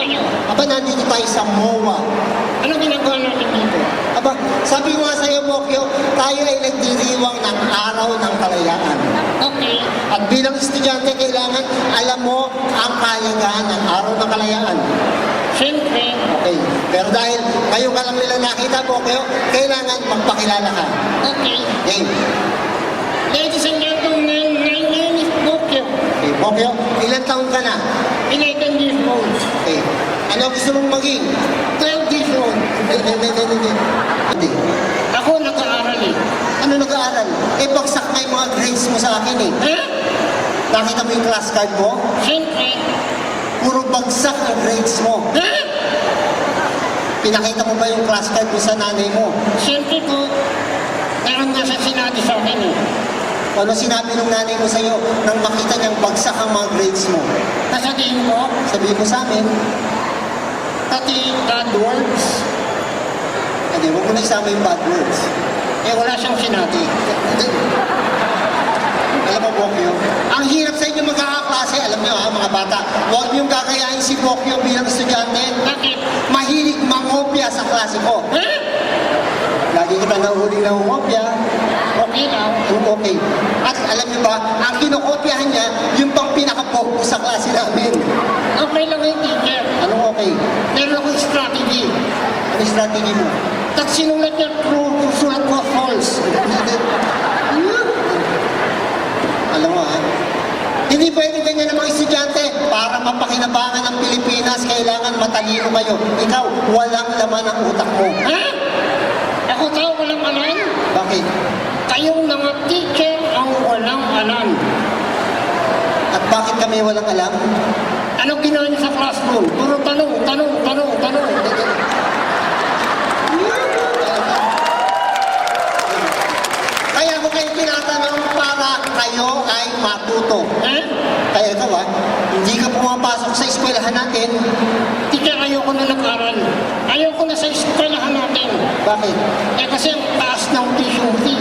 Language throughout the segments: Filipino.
tayo? Aba, nandito tayo sa MOA. Ano ginagawa natin dito? Aba, sabi ko nga sa'yo, Bokyo, tayo ay nagdiriwang ng araw ng kalayaan. Okay. At bilang estudyante, kailangan alam mo ang kalayaan ng araw ng kalayaan. Siyempre. Okay. Pero dahil ngayon ka lang nila nakita, Bokyo, kailangan magpakilala ka. Okay. Okay. Ladies and gentlemen, my name is Bokyo. Okay, Bokyo, ilan taon ka na? 11 years old. Okay. Ano gusto mong maging? 12 years old. Hindi. Ako nag-aaral eh. Ano nag-aaral? Eh, bagsak na yung mga grades mo sa akin eh. Ha? Nakita mo yung class card mo? Siyempre. Puro bagsak ang grades mo. Ha? Pinakita mo ba yung class card mo sa nanay mo? Siyempre po, meron nga siya sinabi sa akin eh. Ano sinabi ng nanay mo sa'yo nang makita niyang bagsak ang mga grades mo? Nasabihin ko, Sabihin mo sa amin, pati bad words, hindi, huwag mo na isama yung bad words. eh wala siyang sinabi. Alam mo, Bokyo, ang hirap sa inyo magkakaklase, alam niyo ha, mga bata, huwag niyong kakayain si Bokyo bilang estudyante. Bakit? Mahilig mangopya sa klase ko. Ha? Lagi kita nahuhuling na umopya. Okay lang. Okay. At alam niyo ba, ang kinokopyahan niya, yung pang pinaka-focus sa klase namin. Okay lang yung teacher. Anong okay? Meron akong strategy. Ano yung strategy mo? Tapos sinulat niya true, susulat ko false. Alam mo ha, hindi pwede ganyan ng mga estudyante. Para mapakinabangan ng Pilipinas, kailangan matalino kayo. Ikaw, walang laman ang utak mo. Ha? Ako tao walang alam? Bakit? Kayong mga teacher ang walang alam. At bakit kami walang alam? Ano ginawa niyo sa classroom? Puro tanong, tanong, tanong, tanong. Kaya ko kayo tinatanong para kayo ay matuto. Ha? Kaya ikaw ha, hindi ka pumapasok sa eskwelahan natin. Teacher, ayoko na nag-aral. Ayoko na sa eskwelahan natin. Bakit? Eh kasi ang taas ng tuition fee.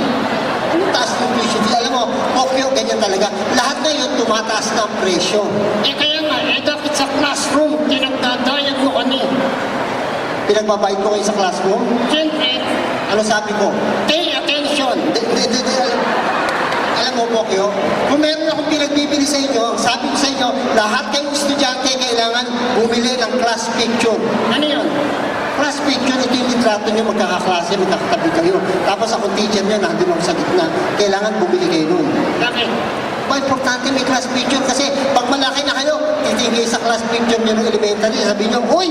Ano taas ng tuition fee? Alam mo, Bokyo, ganyan talaga. Lahat ngayon tumataas ng presyo. Eh kaya nga, eh dapat sa classroom, pinagdadayag mo kami. Pinagbabayad ko kayo sa classroom. Siyempre, Ano sabi ko? pay attention. Alam mo, Bokyo, kung meron akong pinagbibili sa inyo, ang sabi ko sa inyo, lahat kayong estudyante kailangan bumili ng class picture. Ano yun? Class picture, ito yung litrato nyo, magkakaklase, magkakatabi kayo. Tapos akong teacher nyo, nandun ako sa gitna. Kailangan bumili kayo nun. Bakit? Ba, importante may class picture kasi pag malaki na kayo, titingin sa class picture nyo ng elementary, sabihin nyo, uy,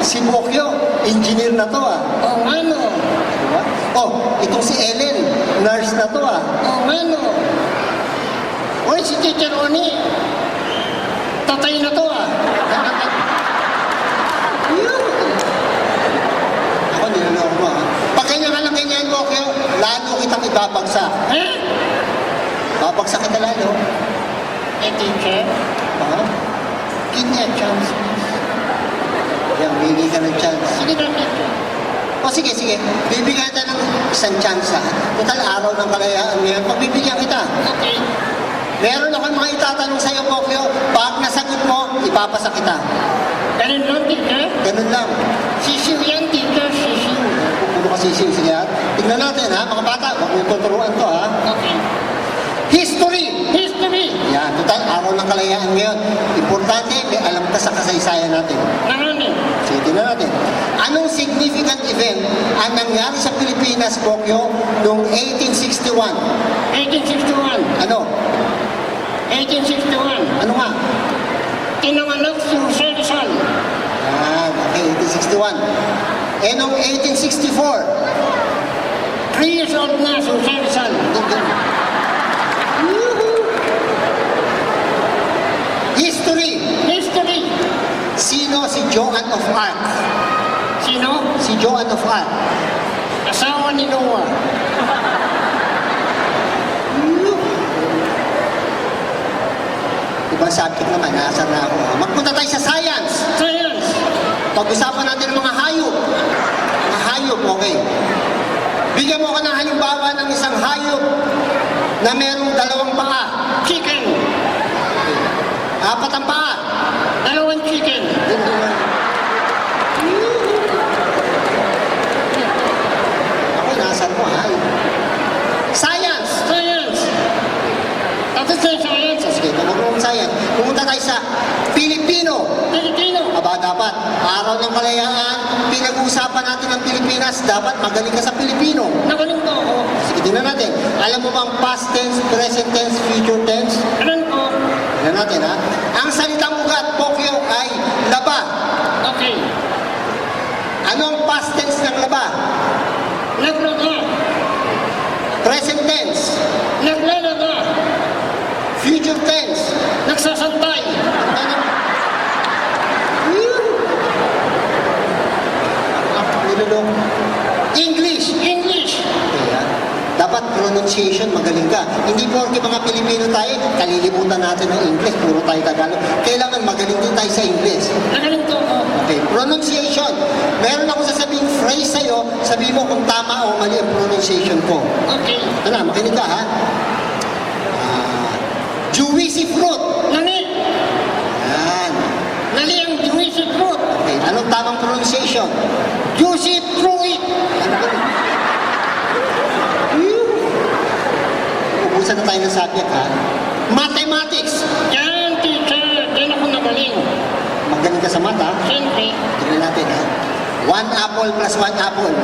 si Bokyo, engineer na to ah. O ano? Diba? Oh, itong si Ellen, nurse na to ah. O ano? Uy, si Teacher Oni, tatay na to ah. Ako, niloloko mo ha. Pag ganyan ka lang ganyan, Bokyo, lalo kitang ibabagsak. Ha? Babagsak kita lalo. Eh, teacher, Ha? give me a chance, please. Yan, bigay ka ng chance. Sige na, teacher. O sige, sige. Bibigyan kita ng isang chance ha. Total araw ng kalayaan ngayon. Pagbibigyan kita. Okay. Meron ako mga itatanong sa'yo, Bokyo. Pag nasagot mo, ipapasa kita. Ganun lang, teacher. Ganun lang. Sisiw yan, teacher, sisiw. Pupuno ka sisiw. Sige ha. Tignan natin ha, mga bata. Huwag mo tuturuan to ha. Okay. History! History. Yan, total araw ng kalayaan ngayon. Importante, may alam ka sa kasaysayan natin. Nangani. Sige, tignan natin. Anong significant event ang nangyari sa Pilipinas, Bokyo, noong 1861? 1861. Ano? 1861. Ano nga? Tinanganak si Jose Rizal. Yan, okay, 1861. Eh, noong 1864, 3 years old na si Jose Rizal. History! History. Sino si Joan of Arc? Sino? Si Joan of Arc. Asawa ni Noah. Ibang subject naman, nasa na ako. Magpunta tayo sa science. Science. Pag-usapan natin ng mga hayop. Mga hayop, okay. Bigyan mo ka ng halimbawa ng isang hayop na merong 2 paa. Chicken. 4 ang paa. 2 chicken. Social science. Sige, marunong science. Pumunta tayo sa Pilipino. Filipino. Aba, dapat. Araw ng kalayaan, pinag-uusapan natin ang Pilipinas. Dapat magaling ka sa Pilipino. Nagaling po ako. Sige, tingnan natin. Alam mo bang past tense, present tense, future tense? Alam ko. Tingnan natin, ha? Ang salitang ugat, pokyo, ay laba. Okay. Ano ang past tense ng laba? Naglaga. Present tense. Naglalaga. Future tense. Nagsasantay. Ano? Nilulong. English. English. Kaya, dapat pronunciation, magaling ka. Hindi porke mga Pilipino tayo, kalilimutan natin ng English, puro tayo Tagalog. Kailangan magaling din tayo sa English. Nagaling po ako. Okay, pronunciation. Meron ako sasabing phrase sa'yo, sabi mo kung tama o mali ang pronunciation ko. Okay. Ito na, makinig ka ha. Juicy fruit. Nani. Yan. Nali ang juicy fruit. Okay, anong tamang pronunciation? Juicy fruit. Ano ba? Ubusan na tayo ng subject ha. Mathematics. Yan, teacher. Yan ako nagaling. Magaling ka sa mata. Siyempre. Tingnan natin ha. 1 apple plus 1 apple.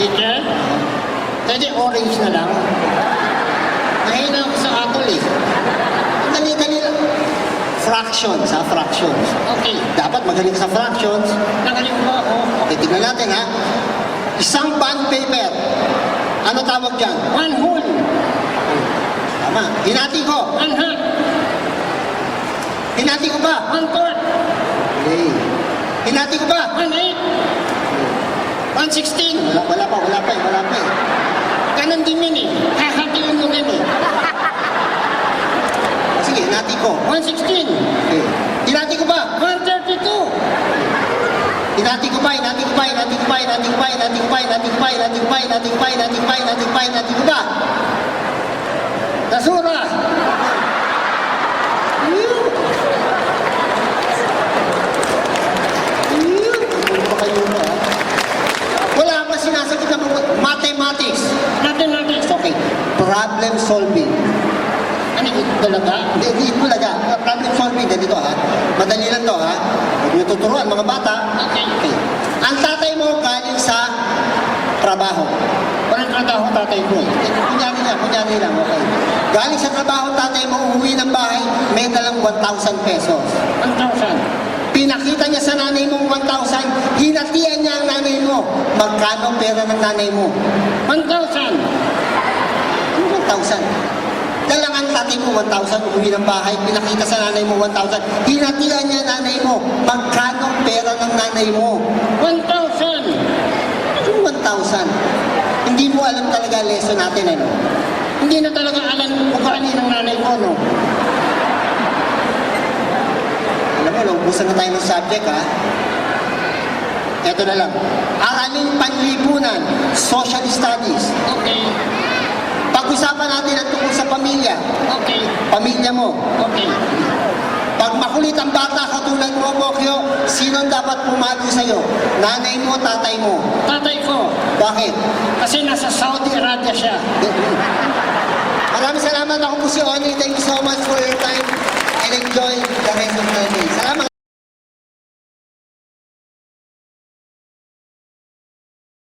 Teacher. Pwede orange na lang. Mahina ako sa apple eh. Ang dali-dali lang. Fractions ha, fractions. Okay. Dapat magaling ka sa fractions. Nagaling po ako. Okay, tingnan natin ha. Isang bond paper. Ano tawag dyan? One whole. Tama. Hinati ko. One half. Hinati ko ba? One third. Okay. Hinati ko ba? One eighth. 1/16. Wala pa eh. Ganon din yun eh. Hahatiin mo din eh. Sige, hinati ko. 1/16. Okay. Hinati ko ba? 1/32. Hinati ko ba? Basura. Wala pa sinasagot na mathematics. Mathematics. Okay. Problem solving. Ano yun talaga? Hindi talaga. Problem solving. Ganito ha. Madali lang to ha. Huwag niyo tuturuan mga bata. Okay. Okay. Ang tatay mo galing sa trabaho. Walang trabaho tatay ko eh. Kunyari lang. Okay. Galing sa trabaho, tatay mo uuwi ng bahay, may dalang 1,000 pesos. 1,000. Pinakita niya sa nanay mo 1,000, hinatian niya ang nanay mo. Magkano pera ng nanay mo? 1,000. Ano 1,000? Dalangan tatay mo 1,000, uuwi ng bahay, pinakita sa nanay mo 1,000, hinatian niya ang nanay mo. Magkano pera ng nanay mo? 1,000. Ano 1,000? Hindi mo alam talaga lesson natin, ano? Hindi na talaga alam ugali ng nanay ko, no? Alam mo, naubusan na tayo ng subject, ha? Ito na lang. Araling panlipunan, social studies. Okay. Pag-usapan natin ang tungkol sa pamilya. Okay. Pamilya mo. Okay. Pag makulit ang bata katulad mo, Bokyo, sino ang dapat pumalo sa'yo? Nanay mo, tatay mo. Tatay ko. Bakit? Kasi nasa Saudi Arabia siya. Maraming salamat. Ako po si Oni. Thank you so much for your time and enjoy.